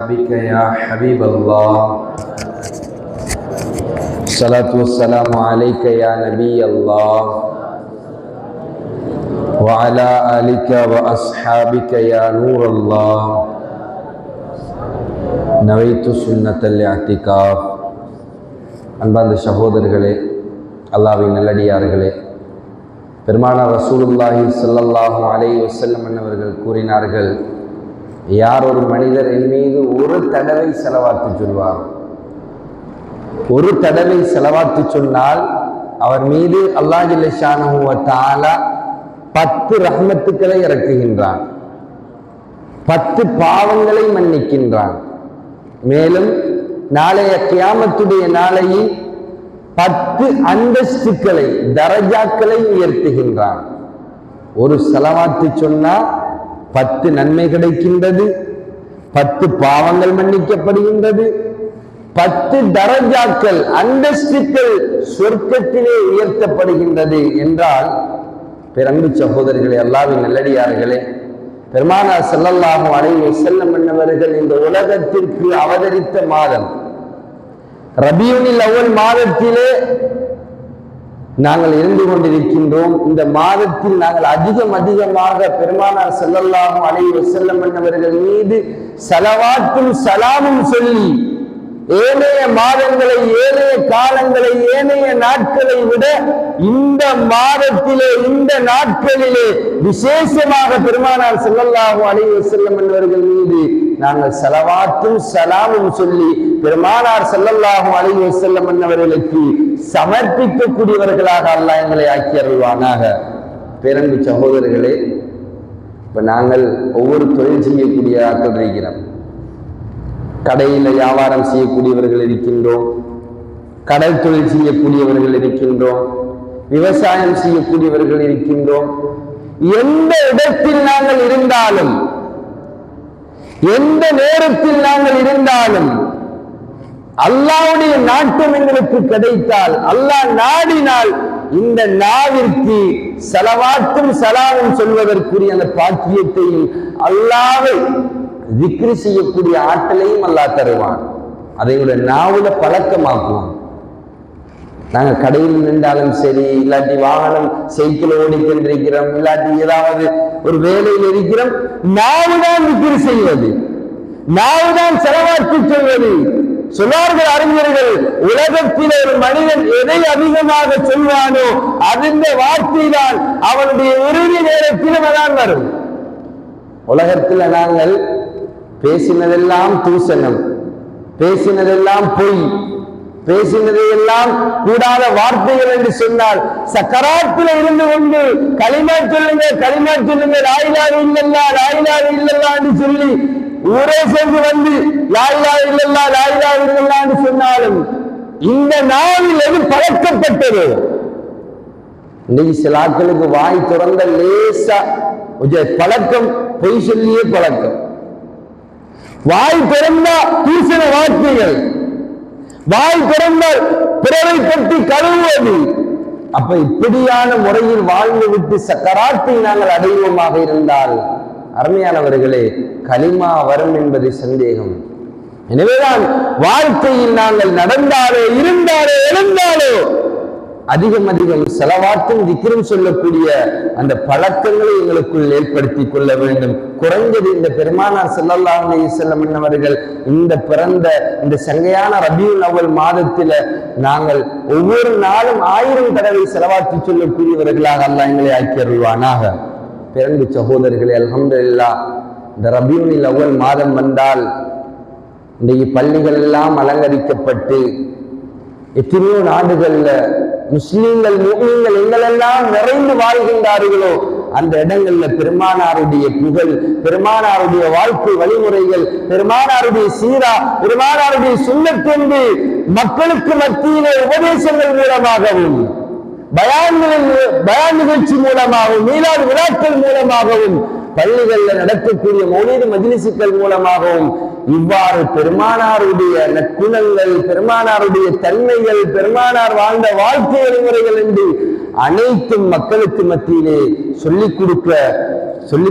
بك يا حبيب الله الصلاة والسلام عليك يا نبي الله وعلى آلك وأصحابك يا نور الله نويت سنة الاعتكاف அன்பார்ந்த சகோதரர்களே, அல்லாஹ்வின் நல்லடியார்களே, பெருமானார் ரசூலுல்லாஹி ஸல்லல்லாஹு அலைஹி வஸல்லம் அவர்கள் கூறினார்கள், யார் ஒரு மனிதர் என் மீது ஒரு தடவை ஸலவாத்து சொல்வார், ஒரு தடவை ஸலவாத்து சொன்னால் அவர் மீது அல்லாஹ் ஜல்ல ஷானஹு வ தஆலா 10 ரஹ்மத்துக்களை இறக்குகின்றான், 10 பாவங்களை மன்னிக்கின்றான். மேலும் நாளைய கியாமத்துடைய நாளையில் 10 அந்தஸ்துக்களை தரஜாக்களை உயர்த்துகின்றான். ஒரு ஸலவாத்து சொன்னா 10 நன்மை கிடைக்கின்றது, 10 பாவங்கள் மன்னிக்கப்படுகின்றது, 10 தரஜாக்கள் அந்தஸ்துக்கள் சொர்க்கத்திலே உயர்த்தப்படுகின்றது என்றால், பேரன்பு சகோதரர்களே, அல்லாஹ்வின் நல்லடியார்களே, பெருமானார் ஸல்லல்லாஹு அலைஹி வஸல்லம் அவர்கள் இந்த உலகத்திற்கு அவதரித்த மாதம் ரபியுல் அவ்வல் மாதத்திலே நாங்கள் இருந்து கொண்டிருக்கின்றோம். இந்த மாதத்தில் நாங்கள் அதிகமாக பெருமானார் ஸல்லல்லாஹு அலைஹி வஸல்லம் அவர்கள் மீது ஸலவாத்தும் ஸலாமும் சொல்லி ஏனைய மாதங்களை, ஏனைய காலங்களை, ஏனைய நாட்களை விட இந்த மாதத்திலே, இந்த நாட்களிலே விசேஷமாக பெருமானார் ஸல்லல்லாஹு அலைஹி வஸல்லம் அவர்கள் மீது நாங்கள் ஸலவாத்தும் ஸலாமும் சொல்லி பெருமானார் ஸல்லல்லாஹு அலைஹி வஸல்லம் அவர்களுக்கு சமர்ப்பிக்கக்கூடியவர்களாக அல்லாஹ் எங்களை ஆக்கி அருள்வானாக. பேரன்பு சகோதரர்களே, இப்ப நாங்கள் ஒவ்வொரு தொழில் செய்யக்கூடிய ஆட்கள் இருக்கிறோம். கடையில் வியாபாரம் செய்யக்கூடியவர்கள் இருக்கின்றோம், கடல் தொழில் செய்யக்கூடியவர்கள் இருக்கின்றோம், விவசாயம் செய்யக்கூடியவர்கள் இருக்கின்றோம். எந்த இடத்தில் நாங்கள் இருந்தாலும், எந்த நேரத்தில் நாங்கள் இருந்தாலும், அல்லாஹ்வுடைய நாட்டம் எங்களுக்கு கிடைத்தால், அல்லாஹ் நாடினால் இந்த நாவிற்கு ஸலவாத்தும் ஸலாமும் சொல்வதற்குரிய அந்த பாக்கியத்தையும் அல்லாஹ்வை திக்ர் செய்யக்கூடிய ஆற்றலையும் அல்லாஹ் தருவான். அதை விட நாவுல பழக்கமாக்குவோம். நாங்க கடையில் நின்றாலும் சரி, இல்லாட்டி வாகனம் சைக்கிள் ஓடிக்கொண்டிருக்கிறோம், இல்லாட்டி ஏதாவது ஒரு வேலையில் இருக்கிறோம், நாவுதான் திக்ர் செய்வது, நாவுதான் ஸலவாத்து சொல்வது. சொன்னார்கள் அறிஞர்கள், உலகத்தில் ஒரு மனிதன் எதை அதிகமாக சொல்வானோ அந்த வார்த்தை தான் அவனுடைய இறுதி நேரத்திலும் தான் வரும். உலகத்தில் நாங்கள் பேசினதெல்லாம் தூசணம், பேசினதெல்லாம் பொய், பேசினதையெல்லாம் கூடாத வார்த்தைகள் என்று சொன்னால், சக்கராத்தில் இருந்து கொண்டு கலிமா சொல்லுங்க, கலிமா சொல்லுங்க, லா இலாஹ இல்லல்லாஹ், லா இலாஹ இல்லல்லாஹ் என்று சொல்லி ஊரே சேர்ந்து வந்து லா இலாஹ இல்லல்லாஹ், லா இலாஹ இல்லல்லாஹ் என்று சொன்னாலும் இந்த நாவில் எது பழக்கப்பட்டது? இன்னைக்கு சில ஆட்களுக்கு வாய் திறந்த லேசா பழக்கம், பொய் சொல்லியே பழக்கம். வாய் திறந்தா தூசண வார்த்தைகள், வாய் திறந்தால் பிறரை பற்றி கழுவுவது. அப்ப இப்படியான முறையில் வாழ்ந்து விட்டு சக்கராத்தை நாங்கள் அடைவோமாக இருந்தால், அருமையானவர்களே, கலிமா வரும் என்பது சந்தேகம். எனவேதான் வாழ்க்கையில் நாங்கள் நடந்தாலோ, இருந்தாலோ, எழுந்தாலோ அதிகம் ஸலவாத்தும் திக்ரும் சொல்லக்கூடிய அந்த பழக்கங்களை எங்களுக்குள் ஏற்படுத்தி கொள்ள வேண்டும். குறைந்தது இந்த பெருமானார் ஸல்லல்லாஹு அலைஹி வஸல்லம் அவர்கள் இந்த பிறந்த இந்த சங்கையான ரபியுல் அவ்வல் மாதத்தில நாங்கள் ஒவ்வொரு நாளும் 1000 தடவை ஸலவாத்து சொல்லக்கூடியவர்களாக அல்லாஹ் எங்களை ஆக்கி அருள்வானாக. பிறந்த சகோதரர்களே, அல்ஹம்துலில்லாஹ், இந்த ரபியுல் அவ்வல் மாதம் வந்தால் இன்றைக்கு பள்ளிகள் எல்லாம் அலங்கரிக்கப்பட்டு எத்தனையோ நாடுகள்ல முஸ்லீம்கள், முஃமின்கள் எங்களெல்லாம் நிறைந்து வாழ்கின்றார்களோ அந்த இடங்கள்ல பெருமானாருடைய புகழ், பெருமானாருடைய வாழ்க்கை வழிமுறைகள், பெருமானாருடைய சீரா, பெருமானாருடைய சுன்னத் என்று மக்களுக்கு மத்தியிலே உபதேசங்கள் மூலமாகவும், பயான் நிகழ்ச்சி மூலமாகவும், மீலாது விழாக்கள் மூலமாகவும், பள்ளிகள்ல நடக்கக்கூடிய மௌலீது மஜ்லிஸுகள் மூலமாகவும் இவ்வாறு பெருமானாருடைய நற்குணங்கள், பெருமானாருடைய தன்மைகள், பெருமானார் வாழ்ந்த வாழ்க்கை வழிமுறைகள் என்று அனைத்தும் மக்களுக்கு மத்தியிலே சொல்லிக்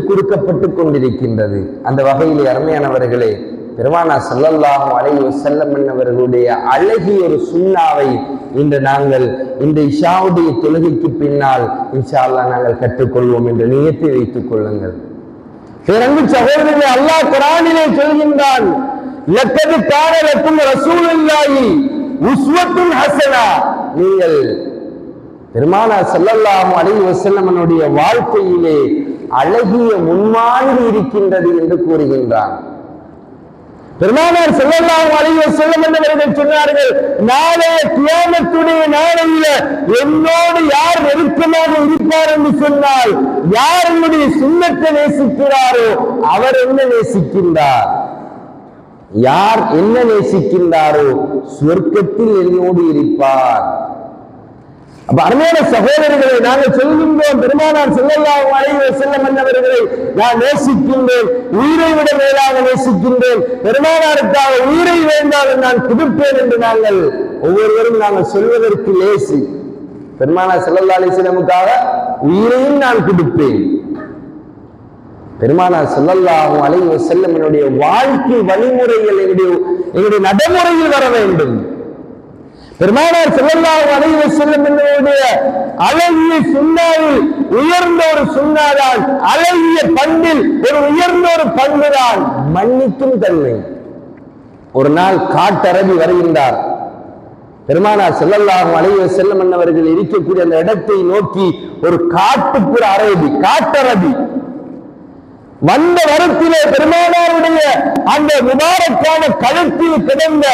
கொடுக்கப்பட்டு கொண்டிருக்கின்றது. அந்த வகையிலே அருமையானவர்களே, பெருமானார் ஸல்லல்லாஹு அலைஹி வஸல்லம் அவர்களுடைய அழகிய ஒரு சுன்னாவை இன்று நாங்கள் இந்த இஷாவுடைய தொழுகைக்கு பின்னால் இன்ஷா அல்லாஹ் நாங்கள் கற்றுக்கொள்வோம் என்ற நியத்தை வைத்துக் கொள்ளுங்கள். பேரன்பு சகோதரர்களே, அல்லாஹ் குர்ஆனிலே சொல்கின்றான், லக்கத் கான லக்கும் ரசூலுல்லாஹி உஸ்வத்துன் ஹஸனா. நீங்கள் பெருமானார் ஸல்லல்லாஹு அலைஹி வஸல்லம் அவருடைய வாழ்க்கையிலே அழகிய முன்மாதிரி இருக்கின்றது என்று கூறுகின்றான். பெருமானார் ஸல்லல்லாஹு அலைஹி வஸல்லம் அவர்கள் சொன்னார்கள், நாளைய கியாமத்துடைய நாளையில என்னோடு யார் நெருக்கமாக இருப்பார் என்று சொன்னால், யார் என்னுடைய சுன்னத்தை நேசிக்கிறாரோ அவர் என்ன நேசிக்கின்றார், யார் என்ன நேசிக்கின்றாரோ சொர்க்கத்தில் என்னோடு இருப்பார். அப்ப அருமையான சகோதரர்களை நாங்கள் சொல்கின்றோம், பெருமானார் ஸல்லல்லாஹு அலைஹி வஸல்லம் அவர்களை நான் நேசிக்கின்றேன், உயிரை விட மேலாக நேசிக்கின்றேன், பெருமானாருக்காக உயிரை வேண்டாலும் நான் கொடுப்பேன் என்று நாங்கள் ஒவ்வொருவரும் நாங்கள் சொல்வதற்கு லேசி. பெருமானார் ஸல்லல்லாஹு அலைஹி வஸல்லமுக்காக உயிரையும் நான் கொடுப்பேன். பெருமானார் ஸல்லல்லாஹு அலைஹி வஸல்லம் என்னுடைய வாழ்க்கை வழிமுறைகள் என்னுடைய நடைமுறையில் வர வேண்டும். பெருமானார் ஸல்லல்லாஹு அலைஹி வஸல்லம் என்னுடைய அழகிய சுன்னாவில் உயர்ந்த ஒரு சுன்னாதான், அழகிய பண்பில் ஒரு உயர்ந்த ஒரு பண்புதான் மன்னிக்கும் தன்மை. ஒரு நாள் காட்டரபி வருகின்றார். பெருமானார் ஸல்லல்லாஹு அலைஹி வஸல்லம் அவர்கள் இருக்கக்கூடிய அந்த இடத்தை நோக்கி ஒரு காட்டுப்புற காட்டரபி வந்த வரத்திலே பெருமானாருடைய அந்த முபாரக்கான கழுத்தில் கிடந்த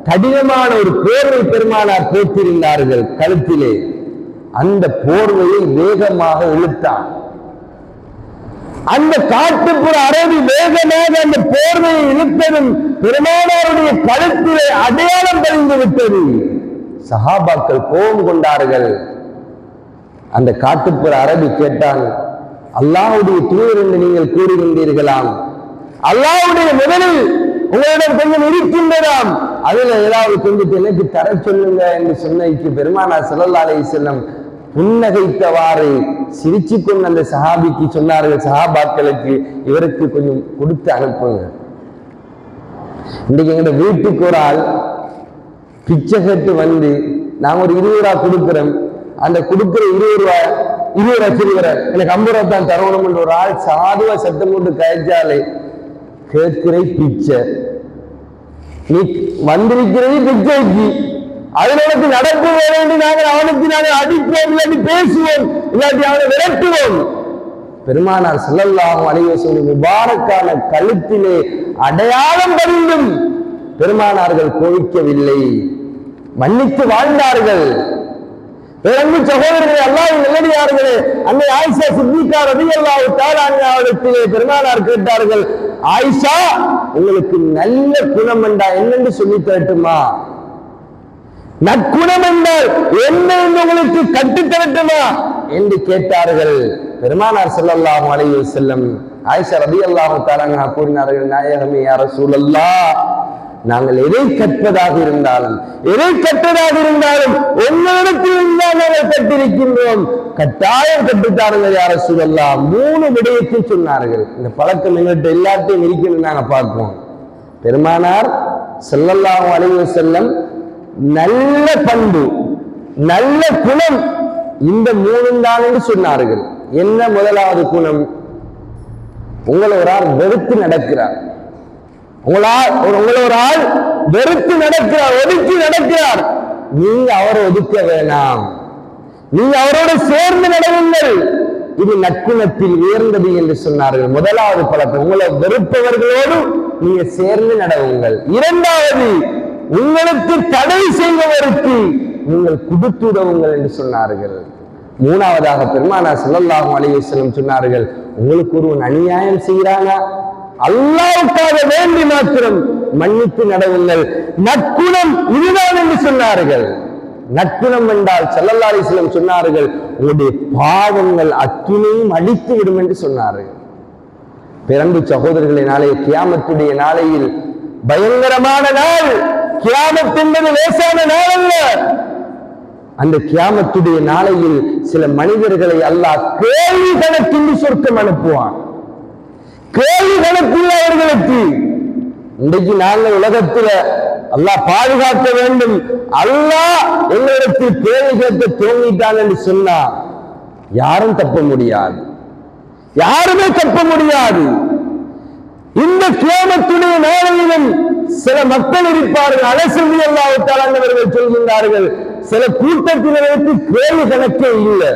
கடினமான ஒரு போர்வை பெருமானார் போட்டிருந்தார்கள் கழுத்திலே. அந்த போர்வையை வேகமாக இழுத்தான். அந்த காட்டுப்புற அரபி வேகமாக அந்த போர்வையை இழுத்ததும் பெருமானாருடைய கழுத்திலே அடையாளம் பதிந்து விட்டது. சஹாபாக்கள் கோபம் கொண்டார்கள். அந்த காட்டுப்புற அரபி கேட்டான், அல்லாஹ்வுடைய தூதர் என்று நீங்கள் கூறுகின்றீர்களாம், அல்லாஹ்வுடைய முதலில் உங்களிடம் கொஞ்சம் இருக்கின்றதாம், அதுல ஏதாவது கொஞ்சம் எனக்கு தர சொல்லுங்க என்று சொன்னதுக்கு பெருமானார் ஸல்லல்லாஹு அலைஹி வஸல்லம் புன்னகைத்தவாறு சிரிச்சு கொண்டு அந்த சஹாபிக்கு சொன்னார்கள், சஹாபாக்களுக்கு இவருக்கு கொஞ்சம் கொடுத்து அனுப்புங்க. இன்னைக்கு எங்க வீட்டுக்கு ஒரு ஆள் பிச்சை கேட்டு வந்து நாங்க ஒரு 20 ரூபா கொடுக்கிறோம், அந்த கொடுக்கிற 20 ரூபா சிறுவரை எனக்கு 50 ரூபா தான் தரணும் என்று ஒரு ஆள் சாதுவா சத்தம் போட்டு கழிச்சாலே கேட்கிற பிச்சை, நீ வந்திருக்கிறது பிச்சைக்கு, அதுல எனக்கு நடக்க வேண்டும், நாங்கள் அவனுக்கு நாங்கள் அடிப்போம், இல்லாட்டி பேசுவோம், இல்லாட்டி அவனை விரட்டுவோம். பெருமானார் ஸல்லல்லாஹு அலைஹி வஸல்லம் முபாரக்கான கழுத்திலே அடையாளம் பதிந்தும் பெருமானார்கள் கோவிக்கவில்லை, மன்னித்து வாழ்ந்தார்கள். பேரன்பு சகோதரர்களே, அல்லாஹ்வின் நல்லடியார்களே, அன்னை ஆயிஷா சித்திகா ரலியல்லாஹு தஆலா அன்ஹாவிடத்திலே பெருமானார் கேட்டார்கள், ஆயிஷா உங்களுக்கு நல்ல குணம் என்றா என்னென்று சொல்லி தரட்டுமா, நற்குணம் என்றால் என்ன என்று உங்களுக்கு கற்றுத்தரட்டுமா என்று கேட்டார்கள். பெருமானார் ஸல்லல்லாஹு அலைஹி வஸல்லம் ஆயிஷா ரலியல்லாஹு தஆலா அன்ஹா கூறினார்கள், நாயகமே யா ரசூலல்லாஹ், நாங்கள் எதை கற்பதாக இருந்தாலும் எதை கற்றதாக இருந்தாலும் உங்களிடத்தில் இருந்தால் நாங்கள் கற்றிருக்கின்றோம், கட்டாயம் கற்றுத்தாருங்கள் யா ரசூலல்லாஹ். 3 விடயத்தை சொன்னார்கள். இந்த பழக்கம் எங்கள்கிட்ட எல்லாத்தையும் இருக்கணும் நாங்க பார்ப்போம். பெருமானார் ஸல்லல்லாஹு அலைஹி வஸல்லம் நல்ல பண்பு, நல்ல குணம், இந்த 3 தான் என்று சொன்னார்கள். என்ன முதலாவது குணம்? உங்களை ஒரு ஆள் வெறுத்து நடக்கிறார், உங்களை ஒரு ஆள் வெறுத்து நடக்கிறார், ஒதுக்கி நடக்கிறார், நீங்க அவரை ஒதுக்க வேணாம், நீங்க அவரோடு சேர்ந்து நடவுங்கள், இது நற்குணத்தில் உயர்ந்தது என்று சொன்னார்கள். முதலாவது பழக்கம், உங்களை வெறுப்பவர்களோடு நீங்க சேர்ந்து நடவுங்கள். இரண்டாவது, உங்களுக்கு தடை செய்பவருக்கு நீங்கள் கொடுத்துடவுங்கள் என்று சொன்னார்கள். மூணாவதாக பெருமானார் ஸல்லல்லாஹு அலைஹி வஸல்லம் சொன்னார்கள், உங்களுக்கு ஒருவன் அநியாயம் செய்கிறானா, அல்லாஹ்வுக்காக வேண்டி மாத்திரம் மன்னித்து நடவுங்கள். நற்குணம் இதுதான் என்று சொன்னார்கள். நற்குணம் என்றால் ஸல்லல்லாஹு அலைஹி வஸல்லம் சொன்னார்கள், உங்களுடைய பாவங்கள் அத்துணையும் அழித்து விடும் என்று சொன்னார்கள். பிறந்து சகோதரர்களை, நாளைய கியாமத்துடைய நாளையில் பயங்கரமான நாள். கியாமத் என்பது லேசான நாள் அல்ல. அந்த கியாமத்துடைய நாளையில் சில மனிதர்களை அல்லாஹ் கேள்வி கணக்கின்றி சொர்க்கம் அனுப்புவான். கேள்வி கணக்கில் அவர்களுக்கு இன்றைக்கு நாங்கள் உலகத்துல அல்லாஹ் பாதுகாக்க வேண்டும், அல்லாஹ் எங்களிடத்தில் கேள்வி கேட்க தோங்கிட்டான் என்று சொன்னா யாரும் தப்ப முடியாது, யாருமே தப்ப முடியாது. இந்த கியாமத்துடைய நாளையிலும் சில மக்கள் இருப்பார்கள், அலசந்தி அல்லாஹ் தஆலாவர்கள் சொல்கின்றார்கள், சில கூட்டத்தினருக்கு கேள்வி கணக்கே இல்லை.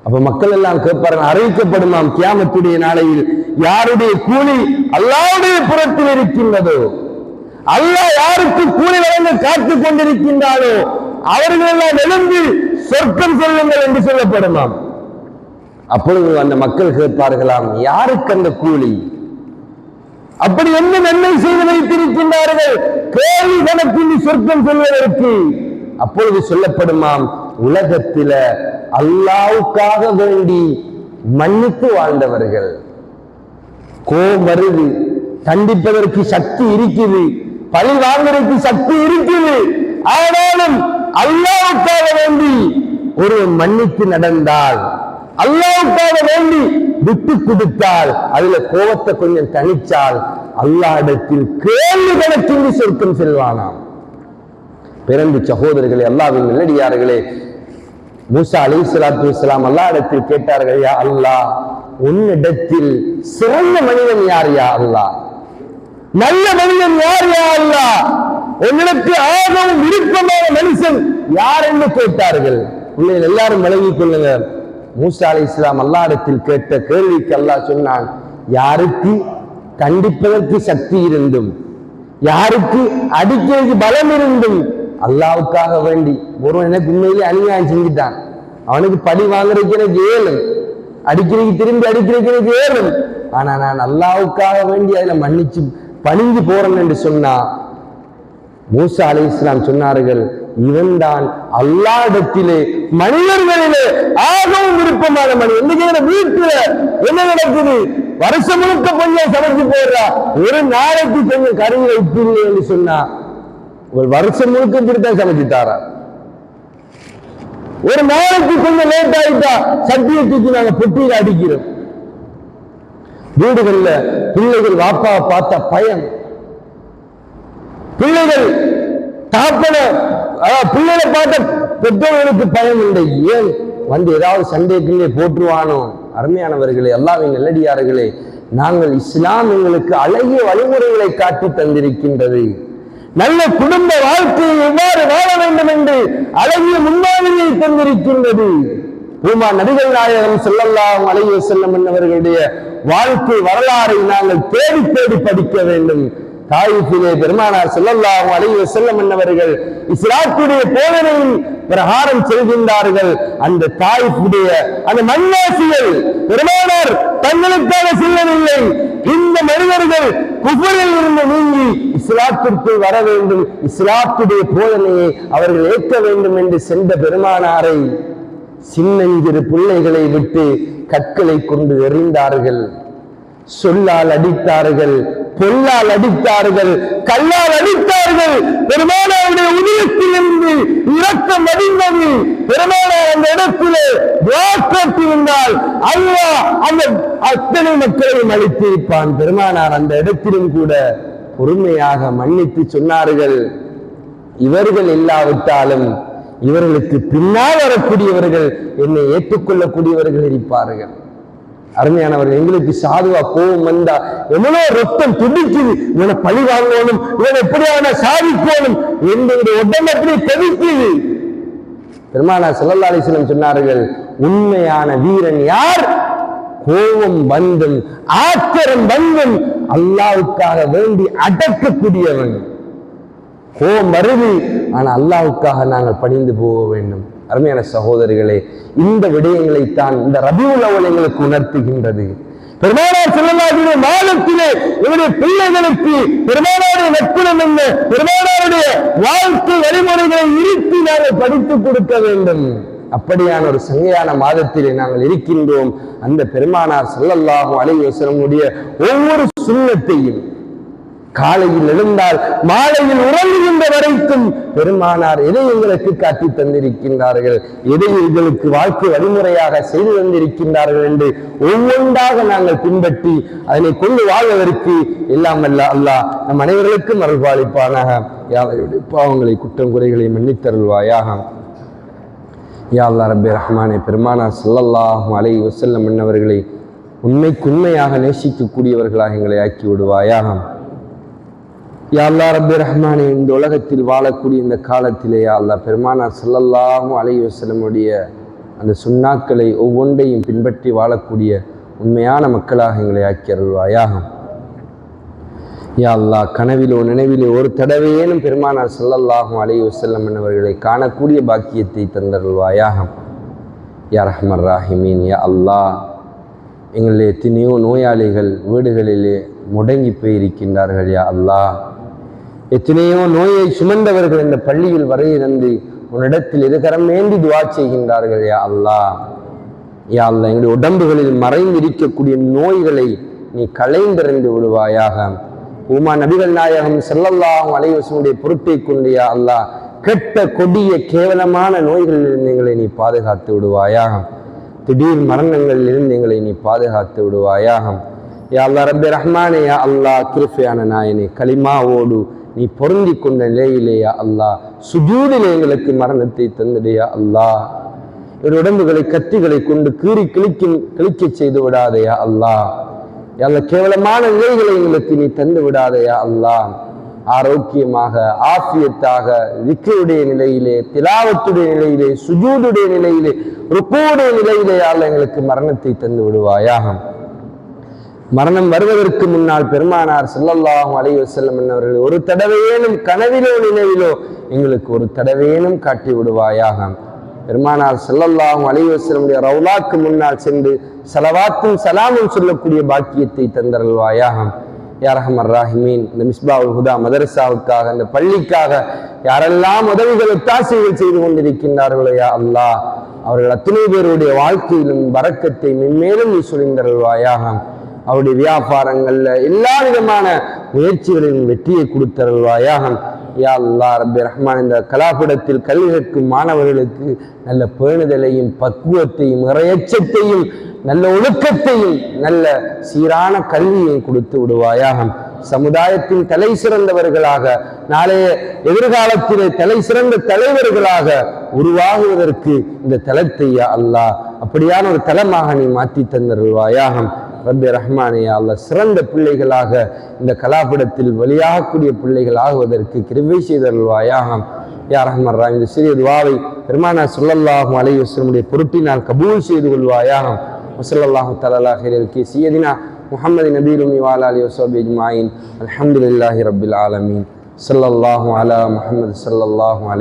அப்ப மக்கள் எல்லாம் கேட்பார்கள், அறிவிக்கப்படுமாம் கியாமத்துடைய நாளையில் யாருடைய கூலி அல்லாஹ்வுடைய புறத்தில் இருக்கின்றதோ, அல்லாஹ் யாருக்கு கூலி வழங்க காத்துக் கொண்டிருக்கின்றானோ அவர்கள் எல்லாம் எழுந்து சொர்க்கம் செல்லுங்கள் என்று சொல்லப்படுமாம். அப்பொழுது அந்த மக்கள் கேட்பார்களாம், யாருக்கு அந்த கூலி? அப்படி என்ன நன்மை செய்து வைத்திருக்கின்றார்கள் கேள்வி கணக்கின்றி சொர்க்கம் செல்வதற்கு? அப்பொழுது சொல்லப்படுமாம், உலகத்தில அல்லாஹ்வுக்காக வேண்டி மன்னித்து வாழ்ந்தவர்கள். கோபம் வருது, கண்டிப்பதற்கு சக்தி இருக்குது, பழி வாங்குவதற்கு சக்தி இருக்குது, ஆனாலும் அல்லாஹ்வுக்காக வேண்டி ஒரு மன்னித்து நடந்தால், அல்லாஹ்வுக்காக வேண்டி விட்டு கொடுத்தால், அதுல கோபத்தை கொஞ்சம் தணிச்சால் அல்லாஹ்விடத்தில் கேள்வி கணக்கின்றி சொர்க்கம் செல்வானாம். பிறந்து சகோதரர்களே, அல்லாஹ்வின் நல்லடியார்களே, மூசா அலைஹிஸ்ஸலாத்து வஸ்ஸலாம் அல்லாஹ்விடத்தில் கேட்டார்கள், யா அல்லாஹ், உன்னிடத்தில் சிறந்த மனிதன் யார் யா அல்லாஹ்? நல்ல மனிதன் யார் யா அல்லாஹ்? உன்னிடத்து ஆகவும் விருப்பமான மனுஷன் யார் என்று கேட்டார்கள். உங்களை எல்லாரும் விளங்கிக் கொள்ளுங்க. மூசா அலைஹிஸ்ஸலாம் அல்லாஹ்விடத்தில் கேட்ட கேள்விக்கு அல்லாஹ் சொன்னான், யாருக்கு கண்டிப்பதற்கு சக்தி இருந்தும், யாருக்கு அடிக்கிறதுக்கு பலம் இருந்தும், அல்லாஹ்வுக்காக வேண்டி ஒருவன் எனக்கு உண்மையிலே அநியாயம் செஞ்சுட்டான், அவனுக்கு பழி வாங்குறதுக்கு எனக்கு ஏழும், அடிக்கிறதுக்கு திரும்பி அடிக்கிறதுக்கு எனக்கு ஏழும், ஆனா நான் அல்லாஹ்வுக்காக வேண்டி அதுல மன்னிச்சு பணிஞ்சு போறேன் என்று சொன்னா, மூசா அலைஹிஸ்ஸலாம் சொன்னார்கள், இவன் தான் அல்லாஹ்விடத்திலே மனிதர்களிலே ஆகவும் விருப்பமான மனிதன். இன்னைக்கு வீட்டுல என்ன நடக்குது? வருஷம் முழுக்க கொஞ்சம் சமைச்சு போடுறா, ஒரு நாளைக்கு கொஞ்சம் கறி வைப்பில்லை என்று சொன்னா ஒரு வருஷம் முழுக்க இப்படித்தான் சமைச்சுட்டாரா? ஒரு நாளைக்கு கொஞ்சம் லேட் ஆயிட்டா சட்டியை தூக்கி நாங்க பொட்டியில அடிக்கிறோம். வீடுகள்ல பிள்ளைகள் வாப்பாவை பார்த்த பயம், பிள்ளைகள் தாப்பன பிள்ளைகளை பார்த்த பெற்றோர்களுக்கு பயம் இல்லை. ஏன் வந்து ஏதாவது சண்டைக்குள்ளே போட்டுருவானோ? அருமையானவர்களே, அல்லாஹ்வின் நல்லடியார்களே, நாங்கள் இஸ்லாம் எங்களுக்கு அழகிய வழிமுறைகளை காட்டி தந்திருக்கின்றது. நல்ல குடும்ப வாழ்க்கையை எவ்வாறு வாழ வேண்டும் என்று அழகிய முன்மாதிரியை தந்திருக்கின்றது. நபிகள் நாயகம் ஸல்லல்லாஹு அலைஹி வஸல்லம் அவர்களுடைய வாழ்க்கை வரலாறை நாங்கள் தேடி தேடி படிக்க வேண்டும். தாயிஃபிலே பெருமானார் ஸல்லல்லாஹு அலைஹி வஸல்லம் அவர்கள் இஸ்லாத்துடைய போதனையின் பிரகாரம் செல்கின்றார்கள். அந்த தாயிஃபுடைய அந்த மன்னாசிகள் பெருமானார் தங்களுக்காக செல்லவில்லை, இந்த மனிதர்கள் குஃபரில் இருந்து நீங்கி இஸ்லாத்திற்குள் வர வேண்டும், இஸ்லாத்துடைய போதனையை அவர்கள் ஏற்க வேண்டும் என்று சென்ற பெருமானாரை சின்னஞ்சிறு பிள்ளைகளை விட்டு கற்களை கொண்டு எறிந்தார்கள், சொல்லால் அடித்தார்கள், பொல்லால் அடித்தார்கள், கல்லால் அடித்தார்கள். பெருமானாருடைய உதயத்திலிருந்து இரக்கம் வடிந்தது. பெருமானார் அந்த இடத்திலே வாக்கத்திருந்தால் அல்லாஹ் அந்த அத்தனை மக்களையும் அழித்திருப்பான். பெருமானார் அந்த இடத்திலும் கூட பொறுமையாக மன்னித்து சொன்னார்கள், இவர்கள் இல்லாவிட்டாலும் இவர்களுக்கு பின்னால் வரக்கூடியவர்கள் என்னை ஏற்றுக்கொள்ளக்கூடியவர்கள் இருப்பார்கள். அருமையானவர்கள், எங்களுக்கு சாதுவா கோபம் வந்தா எவ்வளவு ரத்தம் துடிக்குது, இவனை பழி வாங்கணும், இவனை எப்படியான சாதிக்கணும் என்னுடைய உடம்பை தவிக்குது. பெருமானார் ஸல்லல்லாஹு அலைஹி வஸல்லம் சொன்னார்கள், உண்மையான வீரன் யார்? கோபம் வந்தும் ஆத்திரம் வந்தும் அல்லாஹ்வுக்காக வேண்டி அடக்கக்கூடியவன். கோபம் வருது, ஆனா அல்லாஹ்வுக்காக நாங்கள் பணிந்து போக வேண்டும். அருமையான சகோதரிகளே, இந்த விடயங்களை தான் இந்த ரபியுல் அவ்வல் எங்களுக்கு உணர்த்துகின்றது. பெருமானார் ஸல்லல்லாஹு அலைஹி வஸல்லம் மாதத்திலே இவருடைய பிள்ளைகளுக்கு பெருமானாருடைய நற்குணம் என்ன, பெருமானாருடைய வாழ்க்கை வழிமுறைகளை இருத்தி நாங்கள் படித்துக் கொடுக்க வேண்டும். அப்படியான ஒரு சங்கையான மாதத்திலே நாங்கள் இருக்கின்றோம். அந்த பெருமானார் ஸல்லல்லாஹு அலைஹி வஸல்லம் ஒவ்வொரு சுன்னத்தையும் காலையில் எழுந்தால் மாலையில் உறங்குகின்ற வரைக்கும் பெருமானார் எதை எங்களுக்கு காட்டி தந்திருக்கின்றார்கள், எதை எங்களுக்கு வாழ்க்கை வழிமுறையாக செய்து தந்திருக்கின்றார்கள் என்று ஒவ்வொன்றாக நாங்கள் பின்பற்றி அதனை கொண்டு வாழ்வதற்கு எல்லாம் அல்ல அல்லாஹ் நம் அனைவர்களுக்கும் அருள்பாலிப்பானாக. யாருடைய பாவங்களை குற்றம் குறைகளை மன்னித்தருள்வாயாக. யா அல்லாஹ் ரப்பே ரஹ்மானே, பெருமானார் ஸல்லல்லாஹு அலைஹி வஸல்லம் என்னவர்களை உண்மையாக நேசிக்கக்கூடியவர்களாக எங்களை ஆக்கி விடுவாயாக. யா அல்லாஹ் ரப்பே ரஹ்மானே, இந்த உலகத்தில் வாழக்கூடிய இந்த காலத்திலே யா அல்லாஹ் பெருமானார் ஸல்லல்லாஹு அலைஹி வஸல்லமுடைய அந்த சுன்னாக்களை ஒவ்வொன்றையும் பின்பற்றி வாழக்கூடிய உண்மையான மக்களாக எங்களை ஆக்கி அருள்வாயாக. யா அல்லாஹ் கனவிலோ நினைவிலோ ஒரு தடவையேனும் பெருமானார் ஸல்லல்லாஹு அலைஹி வஸல்லம் என்னவர்களை காணக்கூடிய பாக்கியத்தை தந்தருள்வாயாக. யா ரஹ்மர் ராஹிமீன். யா அல்லாஹ் எங்களிலே எத்தனையோ நோயாளிகள் வீடுகளிலே முடங்கி போயிருக்கின்றார்கள். யா அல்லாஹ் எத்தனையோ நோயை சுமந்தவர்கள் இந்த பள்ளியில் வரையிறந்து உன்னிடத்தில் இருகரம் வேண்டி துஆ செய்கின்றார்கள். யா அல்லாஹ் யா அல்லாஹ் எங்களுடைய உடம்புகளில் மறைந்திருக்கக்கூடிய நோய்களை நீ களைந்தெறிந்து விடுவாயாக. உமா நபிகள் நாயகம் ஸல்லல்லாஹு அலைஹி வஸல்லம் பொருட்டை கொண்டு யா அல்லாஹ் கெட்ட கொடிய கேவலமான நோய்களிலிருந்து எங்களை நீ பாதுகாத்து விடுவாயாக. திடீர் மரணங்களிலிருந்து எங்களை நீ பாதுகாத்து விடுவாயாக. யா அல்லாஹ் ரப்பே ரஹ்மானே, யா அல்லாஹ் கிருபையான நாயனே, கலிமாவோடு நீ பொருந்தி கொண்ட நிலையிலே யா அல்லாஹ் சுஜூதிலே எங்களுக்கு மரணத்தை தந்துடு. யா அல்லாஹ் எங்கள் உடம்புகளை கத்திகளை கொண்டு கீறி கிழிக்க செய்து விடாதே. யா அல்லாஹ் யா அல்லாஹ் கேவலமான நிலைகளை எங்களுக்கு நீ தந்து விடாதே. யா அல்லாஹ் ஆரோக்கியமாக ஆஃபியத்தாக விக்ருடைய நிலையிலே, திலாவத்துடைய நிலையிலே, சுஜூதுடைய நிலையிலே, ருக்கூடைய நிலையிலே யா அல்லாஹ் எங்களுக்கு மரணத்தை தந்து விடுவாயாக. மரணம் வருவதற்கு முன்னால் பெருமானார் ஸல்லல்லாஹு அலைஹி வஸல்லம் அவர்கள் ஒரு தடவையேனும் கனவிலோ நினைவிலோ எங்களுக்கு ஒரு தடவையேனும் காட்டி விடுவாயாக. பெருமானார் ஸல்லல்லாஹு அலைஹி வஸல்லம் ரவுலாக்கு முன்னால் சென்று ஸலவாத்தும் சலாமும் சொல்லக்கூடிய பாக்கியத்தை தந்தருள்வாயாக. யா ரஹ்மர் ராஹிமீன். இந்த மிஸ்பாவுல் ஹுதா மதரசாவுக்காக, இந்த பள்ளிக்காக யாரெல்லாம் உதவிகள் ஒத்தாசைகள் செய்து கொண்டிருக்கின்றார்களோ யா அல்லாஹ் அவர்கள் அத்தனை பேருடைய வாழ்க்கையிலும் பரக்கத்தை மென்மேலும் நீ சொலிந்தருள்வாயாக. அவருடைய வியாபாரங்கள்ல எல்லா விதமான முயற்சிகளிலும் வெற்றியை கொடுத்தருள்வாயாக. யா அல்லாஹ் ரப்பே ரஹ்மான், இந்த கலாபுடத்தில் கல்வி கற்கும் மாணவர்களுக்கு நல்ல பேணுதலையும் பக்குவத்தையும் இறையச்சத்தையும் நல்ல ஒழுக்கத்தையும் நல்ல சீரான கல்வியையும் கொடுத்து விடுவாயாக. சமுதாயத்தின் தலை சிறந்தவர்களாக, நாளைய எதிர்காலத்திலே தலை சிறந்த தலைவர்களாக உருவாகுவதற்கு இந்த தலத்தை யா அல்லாஹ் அப்படியான ஒரு தலமாக நீ மாற்றி தந்தருள்வாயாக. ரப்பே ரஹ்மானே, யா அல்லாஹ் சிறந்த பிள்ளைகளாக இந்த கலாபுடத்தில் வெளியாகக்கூடிய பிள்ளைகள் ஆகுவதற்கு கிருபை செய்தருள்வாயாக. யா ரஹ்மர் ரஹீம். இந்த சிறிய துஆவை பெருமானார் ஸல்லல்லாஹு அலைஹி வஸல்லம் பொருட்டினால் கபூல் செய்து கொள்வாயாக. வஸல்லல்லாஹு தஆலா ஹைரல் கி சய்யிதினா முஹம்மது நபியுல் உம்மி வ அலா ஆலிஹி வஸஹ்பிஹி அஜ்மாயின். அல்ஹம்துலில்லாஹி ரப்பில் ஆலமீன். ஸல்லல்லாஹு அலா முஹம்மது ஸல்லல்லாஹு அலைஹி